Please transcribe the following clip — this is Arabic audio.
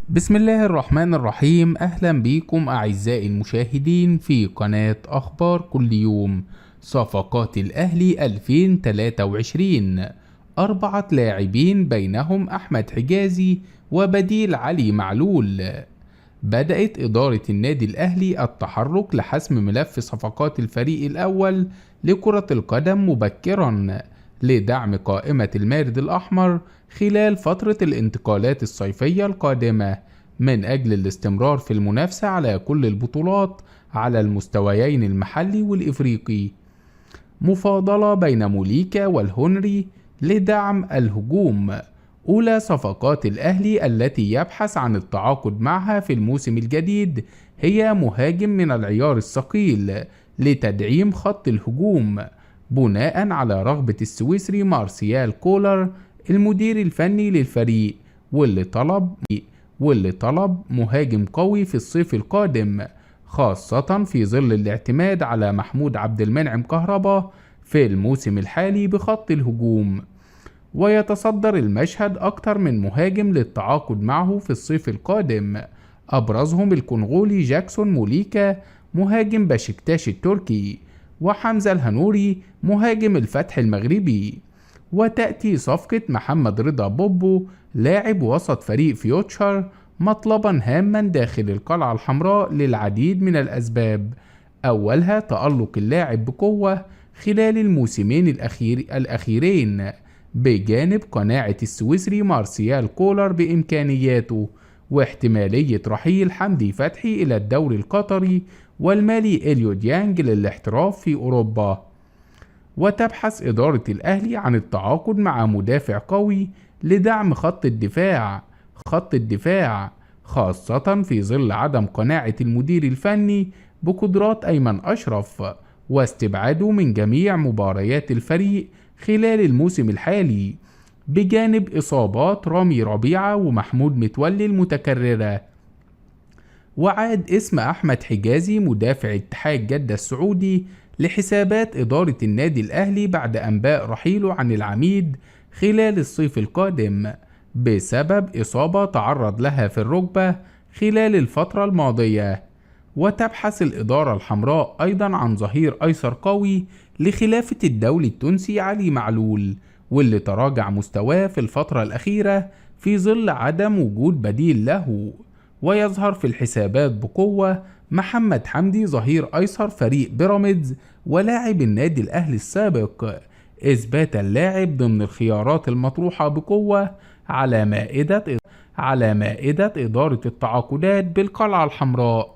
بسم الله الرحمن الرحيم. أهلا بكم أعزائي المشاهدين في قناة أخبار كل يوم. صفقات الأهلي 2023: 4 لاعبين بينهم أحمد حجازي وبديل علي معلول. بدأت إدارة النادي الأهلي التحرك لحسم ملف صفقات الفريق الأول لكرة القدم مبكرا لدعم قائمة المارد الأحمر خلال فترة الانتقالات الصيفية القادمة، من أجل الاستمرار في المنافسة على كل البطولات على المستويين المحلي والإفريقي. مفاضلة بين موليكا والهنري لدعم الهجوم. أولى صفقات الأهلي التي يبحث عن التعاقد معها في الموسم الجديد هي مهاجم من العيار الثقيل لتدعيم خط الهجوم، بناء على رغبة السويسري مارسيال كولر المدير الفني للفريق، واللي طلب مهاجم قوي في الصيف القادم، خاصة في ظل الاعتماد على محمود عبد المنعم كهربا في الموسم الحالي بخط الهجوم. ويتصدر المشهد أكثر من مهاجم للتعاقد معه في الصيف القادم، أبرزهم الكونغولي جاكسون موليكا مهاجم بشكتاش التركي، وحمزة الهنوري مهاجم الفتح المغربي. وتأتي صفقة محمد رضا بوبو لاعب وسط فريق فيوتشر مطلبا هاما داخل القلعة الحمراء للعديد من الأسباب، أولها تألق اللاعب بقوة خلال الموسمين الأخيرين، بجانب قناعة السويسري مارسيال كولر بإمكانياته، واحتمالية رحيل حمدي فتحي إلى الدوري القطري والمالي إليو ديانج للاحتراف في أوروبا. وتبحث إدارة الأهلي عن التعاقد مع مدافع قوي لدعم خط الدفاع خاصة في ظل عدم قناعة المدير الفني بقدرات أيمن أشرف واستبعاده من جميع مباريات الفريق خلال الموسم الحالي، بجانب إصابات رامي ربيعة ومحمود متولي المتكررة. وعاد اسم أحمد حجازي مدافع اتحاد جدة السعودي لحسابات إدارة النادي الأهلي بعد أنباء رحيله عن العميد خلال الصيف القادم بسبب إصابة تعرض لها في الركبة خلال الفترة الماضية. وتبحث الإدارة الحمراء أيضا عن ظهير أيسر قوي لخلافة الدولي التونسي علي معلول، واللي تراجع مستواه في الفترة الأخيرة في ظل عدم وجود بديل له. ويظهر في الحسابات بقوة محمد حمدي ظهير أيسر فريق بيراميدز ولاعب النادي الأهلي السابق، إثبات اللاعب ضمن الخيارات المطروحة بقوة على مائدة إدارة التعاقدات بالقلعة الحمراء.